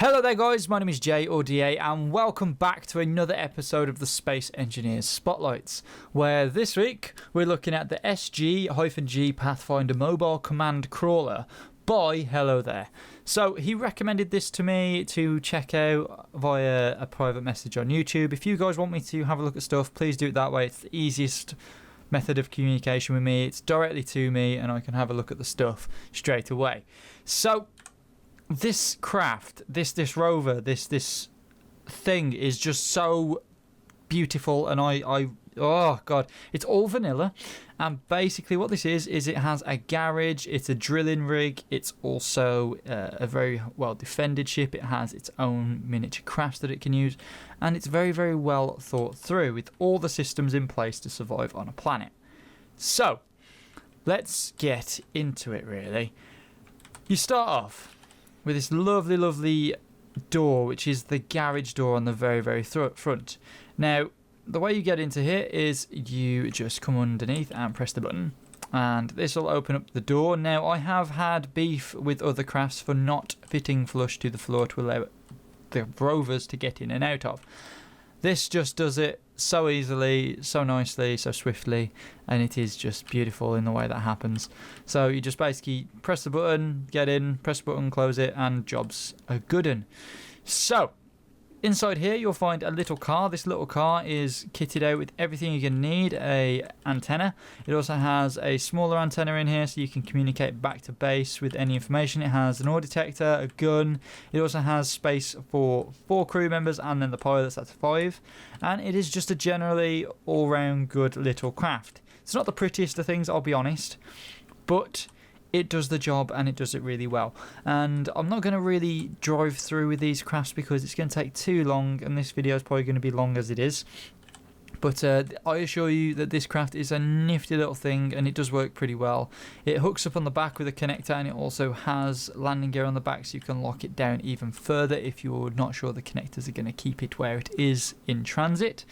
Hello there guys, my name is Jay or DA and welcome back to another episode of the Space Engineers Spotlights, where this week we're looking at the SG-G Pathfinder mobile command crawler by Hellothere. So he recommended this to me to check out via a private message on YouTube. If you guys want me to have a look at stuff, please do it that way. It's the easiest method of communication with me. It's directly to me and I can have a look at the stuff straight away. So this craft, this rover, this thing is just so beautiful, and oh god, it's all vanilla. And basically what this is it has a garage, it's a drilling rig, it's also a very well defended ship, it has its own miniature crafts that it can use, and it's very, very well thought through with all the systems in place to survive on a planet. So let's get into it really. You start off with this lovely door, which is the garage door on the very, very front. Now, the way you get into here is you just come underneath and press the button, and this will open up the door. Now, I have had beef with other crafts for not fitting flush to the floor to allow the rovers to get in and out of. This just does it so easily, so nicely, so swiftly, and it is just beautiful in the way that happens. So you just basically press the button, get in, press the button, close it, and job's a good one. So inside here you'll find a little car. This little car is kitted out with everything you're going to need. A antenna. It also has a smaller antenna in here so you can communicate back to base with any information. It has an ore detector, a gun. It also has space for 4 crew members and then the pilots, that's 5. And it is just a generally all-round good little craft. It's not the prettiest of things, I'll be honest, but it does the job and it does it really well. And I'm not going to really drive through with these crafts because it's going to take too long, and this video is probably going to be long as it is. But I assure you that this craft is a nifty little thing and it does work pretty well. It hooks up on the back with a connector, and it also has landing gear on the back so you can lock it down even further if you're not sure the connectors are going to keep it where it is in transit.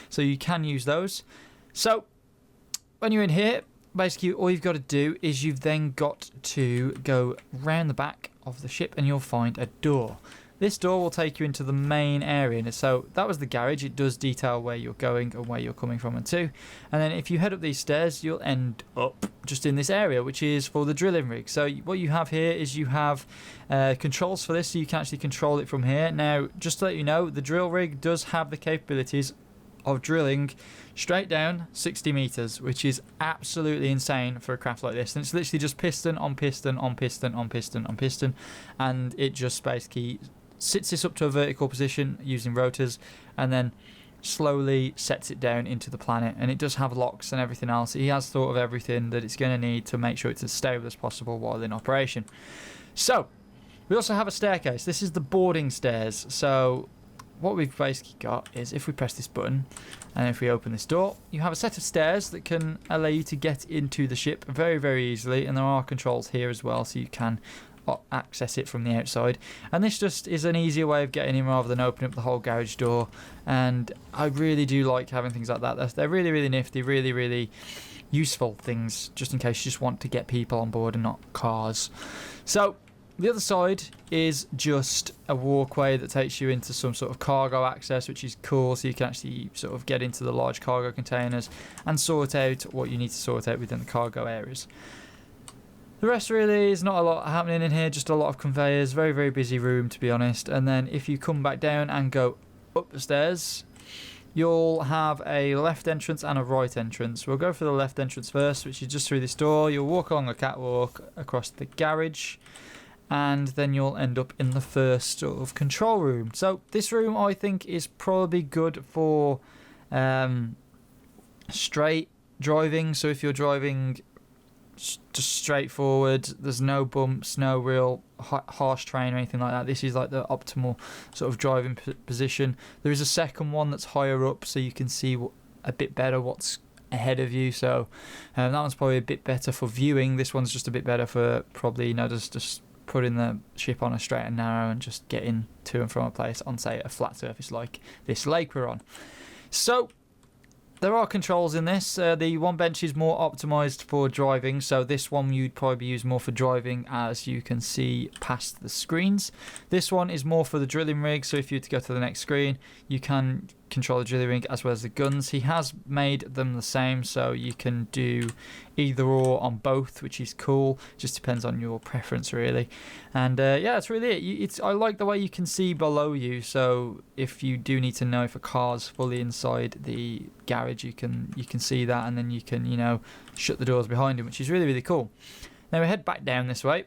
So you can use those. So when you're in here, basically all you've got to do is you've then got to go round the back of the ship and you'll find a door. This door will take you into the main area, and so that was the garage. It does detail where you're going and where you're coming from and to. And then if you head up these stairs, you'll end up just in this area, which is for the drilling rig. So what you have here is you have controls for this, so you can actually control it from here. Now, just to let you know, the drill rig does have the capabilities of drilling straight down 60 meters, which is absolutely insane for a craft like this. And it's literally just piston on piston on piston on piston on piston, and it just basically sits this up to a vertical position using rotors and then slowly sets it down into the planet. And it does have locks and everything else. He has thought of everything that it's going to need to make sure it's as stable as possible while in operation. So we also have a staircase. This is the boarding stairs. So what we've basically got is, if we press this button and if we open this door, you have a set of stairs that can allow you to get into the ship very, very easily, and there are controls here as well so you can access it from the outside. And this just is an easier way of getting in rather than opening up the whole garage door, and I really do like having things like that. They're really, really nifty, really, really useful things, just in case you just want to get people on board and not cars. So the other side is just a walkway that takes you into some sort of cargo access, which is cool, so you can actually sort of get into the large cargo containers and sort out what you need to sort out within the cargo areas. The rest really is not a lot happening in here, just a lot of conveyors, very, very busy room to be honest. And then if you come back down and go up the stairs, you'll have a left entrance and a right entrance. We'll go for the left entrance first, which is just through this door. You'll walk along a catwalk across the garage, and then you'll end up in the first sort of control room. So this room I think is probably good for straight driving. So if you're driving just straight forward, there's no bumps, no real harsh terrain or anything like that, this is like the optimal sort of driving position. There is a second one that's higher up so you can see a bit better what's ahead of you, so that one's probably a bit better for viewing. This one's just a bit better for probably, you know, just putting the ship on a straight and narrow and just getting to and from a place on, say, a flat surface like this lake we're on. So There are controls in this. The one bench is more optimized for driving, so this one you'd probably use more for driving, as you can see past the screens. This one is more for the drilling rig, so if you were to go to the next screen, you can control the drilling rig as well as the guns. He has made them the same, so you can do either or on both, which is cool. Just depends on your preference, really. And yeah, that's really it. I like the way you can see below you, so if you do need to know if a car's fully inside the garage, you can see that, and then you can, you know, shut the doors behind him, which is really, really cool. Now we head back down this way,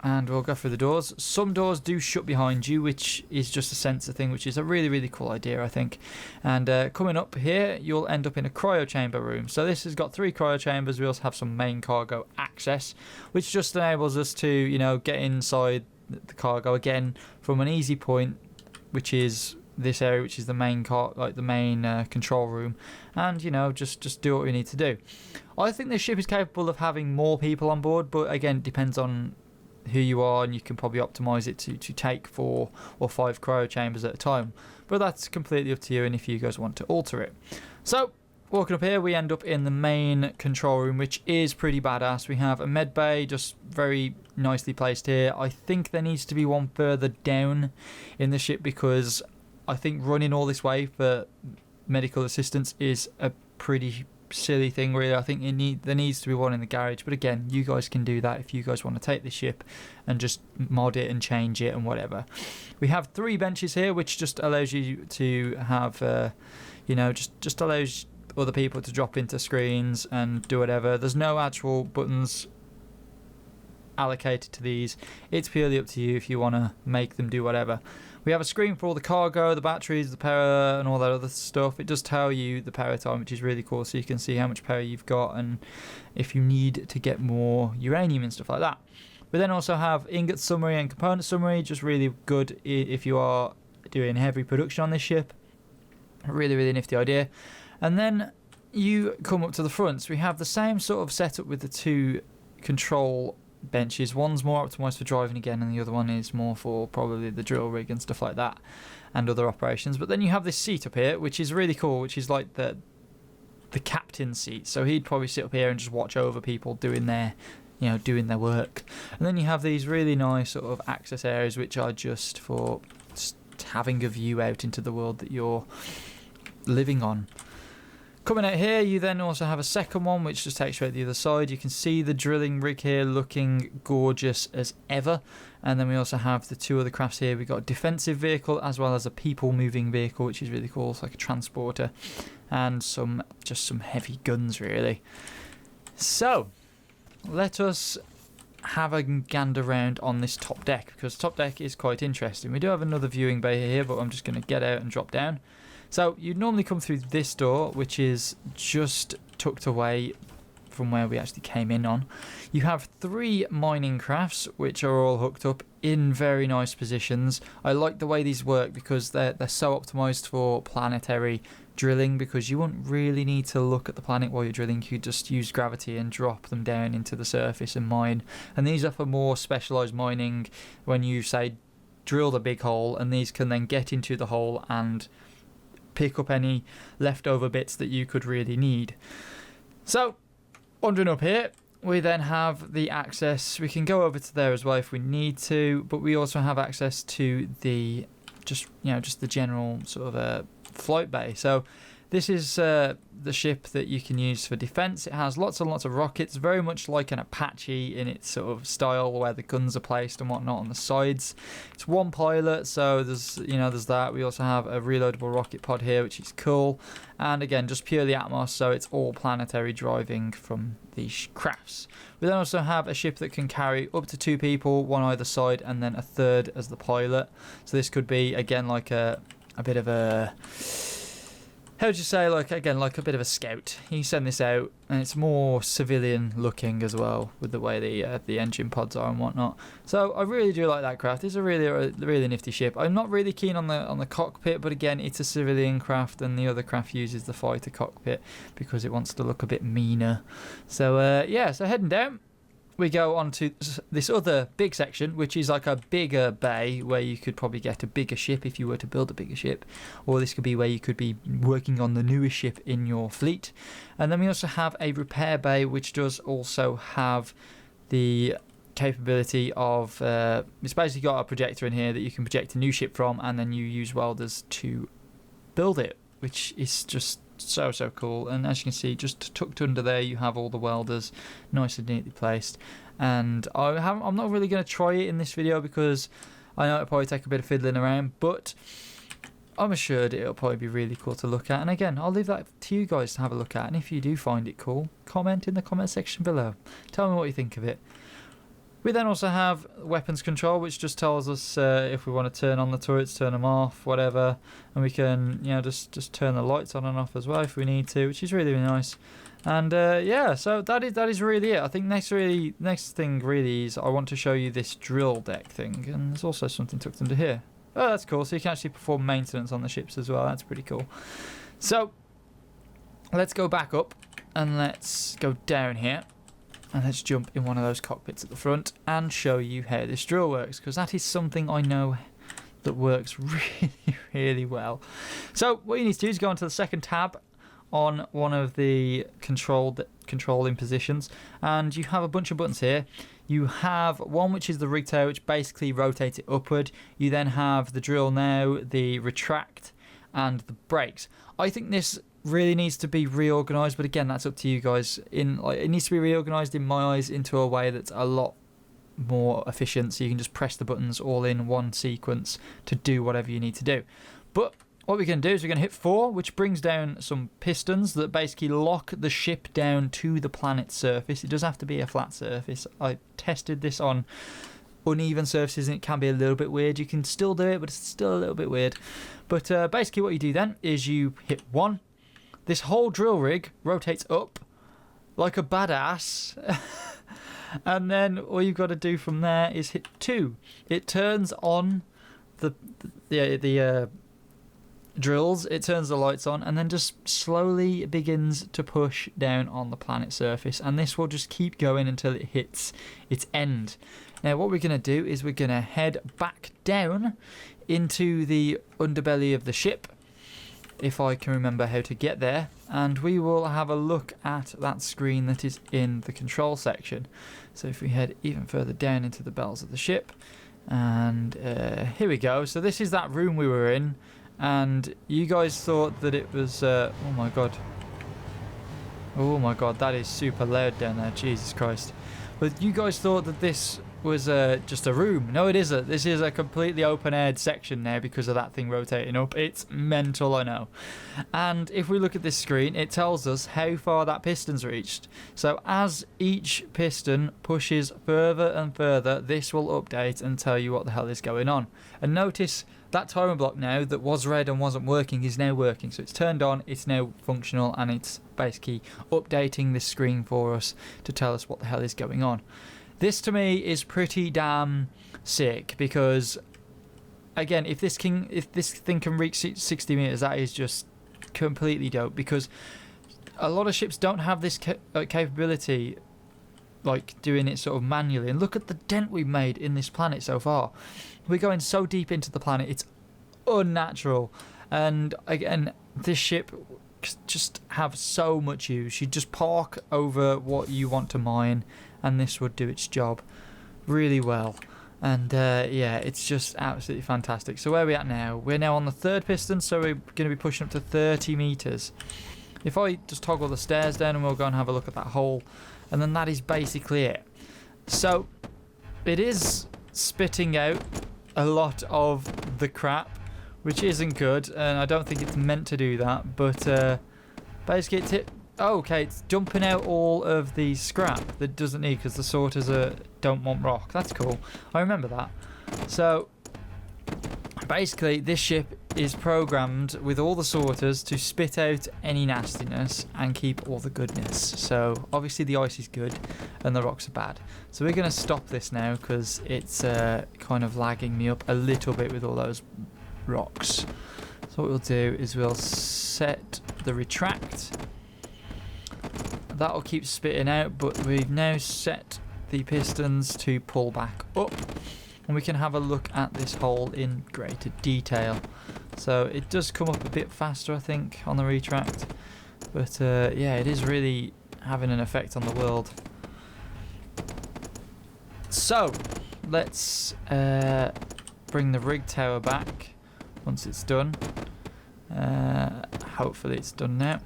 and we'll go through the doors. Some doors do shut behind you, which is just a sensor thing, which is a really, really cool idea, I think. And coming up here, you'll end up in a cryo chamber room. So this has got 3 cryo chambers. We also have some main cargo access, which just enables us to, you know, get inside the cargo again from an easy point, which is this area, which is the main control room, and, you know, just do what we need to do. I think this ship is capable of having more people on board, but again, it depends on who you are, and you can probably optimize it to take 4 or 5 cryo chambers at a time, but that's completely up to you and if you guys want to alter it. So walking up here, we end up in the main control room, which is pretty badass. We have a med bay just very nicely placed here. I think there needs to be one further down in the ship, because I think running all this way for medical assistance is a pretty silly thing, really. I think there needs to be one in the garage, but again, you guys can do that if you guys want to take the ship and just mod it and change it and whatever. We have 3 benches here, which just allows you to have you know, just allows other people to drop into screens and do whatever. There's no actual buttons allocated to these. It's purely up to you if you want to make them do whatever. We have a screen for all the cargo, the batteries, the power, and all that other stuff. It does tell you the power time, which is really cool, so you can see how much power you've got and if you need to get more uranium and stuff like that. We then also have ingot summary and component summary, just really good if you are doing heavy production on this ship. Really, really nifty idea. And then you come up to the front. So we have the same sort of setup with the 2 control benches. One's more optimized for driving again, and the other one is more for probably the drill rig and stuff like that and other operations. But then you have this seat up here, which is really cool, which is like the captain's seat. So he'd probably sit up here and just watch over people doing their work. And then you have these really nice sort of access areas, which are just for having a view out into the world that you're living on. Coming out here, you then also have a second one, which just takes you out the other side. You can see the drilling rig here looking gorgeous as ever. And then we also have the 2 other crafts here. We've got a defensive vehicle as well as a people-moving vehicle, which is really cool. It's like a transporter. And some heavy guns, really. So, let us have a gander round on this top deck, because top deck is quite interesting. We do have another viewing bay here, but I'm just going to get out and drop down. So you'd normally come through this door, which is just tucked away from where we actually came in on. You have 3 mining crafts, which are all hooked up in very nice positions. I like the way these work because they're so optimized for planetary drilling, because you wouldn't really need to look at the planet while you're drilling. You could just use gravity and drop them down into the surface and mine. And these are for more specialized mining when you, say, drill the big hole, and these can then get into the hole and pick up any leftover bits that you could really need. So, wandering up here, we then have the access. We can go over to there as well if we need to, but we also have access to the just the general sort of flight bay. So this is the ship that you can use for defense. It has lots and lots of rockets, very much like an Apache in its sort of style, where the guns are placed and whatnot on the sides. It's 1 pilot, so there's that. We also have a reloadable rocket pod here, which is cool. And again, just purely Atmos, so it's all planetary driving from these crafts. We then also have a ship that can carry up to 2 people, 1 either side, and then a 3rd as the pilot. So this could be, again, like a bit of a... How would you say, like a bit of a scout. You send this out, and it's more civilian looking as well, with the way the engine pods are and whatnot. So I really do like that craft. It's a really nifty ship. I'm not really keen on the cockpit, but again, it's a civilian craft, and the other craft uses the fighter cockpit because it wants to look a bit meaner. So so heading down, we go on to this other big section, which is like a bigger bay where you could probably get a bigger ship if you were to build a bigger ship, or this could be where you could be working on the newest ship in your fleet. And then we also have a repair bay, which does also have the capability of it's basically got a projector in here that you can project a new ship from, and then you use welders to build it, which is just so cool. And as you can see, just tucked under there you have all the welders nice and neatly placed. And I'm not really going to try it in this video because I know it'll probably take a bit of fiddling around, but I'm assured it'll probably be really cool to look at. And again, I'll leave that to you guys to have a look at, and if you do find it cool, comment in the comment section below, tell me what you think of it. We then also have weapons control, which just tells us if we want to turn on the turrets, turn them off, whatever, and we can, you know, just turn the lights on and off as well if we need to, which is really nice. And yeah, so that is really it. I think next thing really is I want to show you this drill deck thing, and there's also something tucked under here. Oh, that's cool. So you can actually perform maintenance on the ships as well. That's pretty cool. So let's go back up and let's go down here. And let's jump in one of those cockpits at the front and show you how this drill works, because that is something I know that works really well. So what you need to do is go onto the second tab on one of the controlling positions, and you have a bunch of buttons here. You have one which is the rig tail, which basically rotates it upward. You then have the drill now, the retract, and the brakes. I think this really needs to be reorganized, but again, that's up to you guys. It needs to be reorganized in my eyes into a way that's a lot more efficient, so you can just press the buttons all in one sequence to do whatever you need to do. But what we're going to do is we're going to hit 4, which brings down some pistons that basically lock the ship down to the planet's surface. It does have to be a flat surface. I tested this on uneven surfaces and it can be a little bit weird. You can still do it, but it's still a little bit weird. But basically what you do then is you hit 1. This whole drill rig rotates up like a badass. And then all you've got to do from there is hit 2. It turns on the drills, it turns the lights on, and then just slowly begins to push down on the planet's surface. And this will just keep going until it hits its end. Now what we're going to do is we're going to head back down into the underbelly of the ship, if I can remember how to get there, and we will have a look at that screen that is in the control section. So if we head even further down into the bells of the ship, and here we go. So this is that room we were in, and you guys thought that it was oh my god, that is super loud down there, Jesus Christ. But you guys thought that this was just a room. No, it isn't. This is a completely open-aired section now because of that thing rotating up. It's mental, I know. And if we look at this screen, it tells us how far that piston's reached. So as each piston pushes further and further, this will update and tell you what the hell is going on. And notice that timer block now that was red and wasn't working is now working. So it's turned on, it's now functional, and it's basically updating this screen for us to tell us what the hell is going on. This to me is pretty damn sick because, again, if this thing can reach 60 meters, that is just completely dope, because a lot of ships don't have this capability, like doing it sort of manually. And look at the dent we've made in this planet so far. We're going so deep into the planet, it's unnatural. And again, this ship just have so much use. You just park over what you want to mine, and this would do its job really well. And yeah, it's just absolutely fantastic. So where are we at now? We're now on the 3rd piston, so we're going to be pushing up to 30 meters. If I just toggle the stairs down, and we'll go and have a look at that hole, and then that is basically it. So it is spitting out a lot of the crap, which isn't good, and I don't think it's meant to do that, but basically it's dumping out all of the scrap that it doesn't need, because the sorters don't want rock. That's cool. I remember that. So basically this ship is programmed with all the sorters to spit out any nastiness and keep all the goodness. So obviously the ice is good and the rocks are bad. So we're going to stop this now because it's kind of lagging me up a little bit with all those rocks. So what we'll do is we'll set the retract. That'll keep spitting out, but we've now set the pistons to pull back up, and we can have a look at this hole in greater detail. So it does come up a bit faster, I think, on the retract, but yeah, it is really having an effect on the world. So let's bring the rig tower back once it's done. Hopefully it's done now.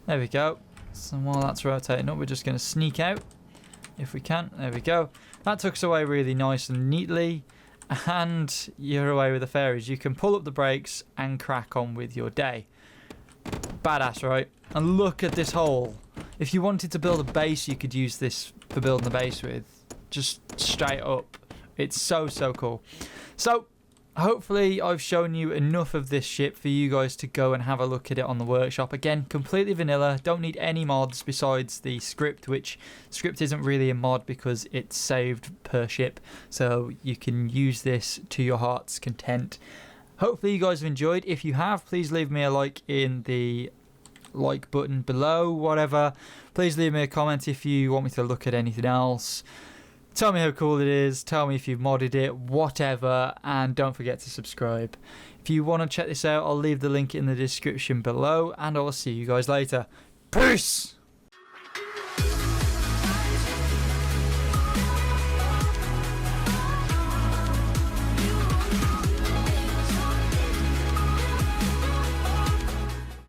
There we go. So while that's rotating up, we're just going to sneak out if we can. There we go. That took us away really nice and neatly, and you're away with the fairies. You can pull up the brakes and crack on with your day. Badass, right? And look at this hole. If you wanted to build a base, you could use this for building the base with. Just straight up. It's so cool. So hopefully I've shown you enough of this ship for you guys to go and have a look at it on the workshop. Again, completely vanilla. Don't need any mods besides the script, which script isn't really a mod because it's saved per ship. So you can use this to your heart's content. Hopefully you guys have enjoyed. If you have, please leave me a like in the like button below, whatever. Please leave me a comment if you want me to look at anything else. Tell me how cool it is, tell me if you've modded it, whatever, and don't forget to subscribe. If you want to check this out, I'll leave the link in the description below, and I'll see you guys later. Peace!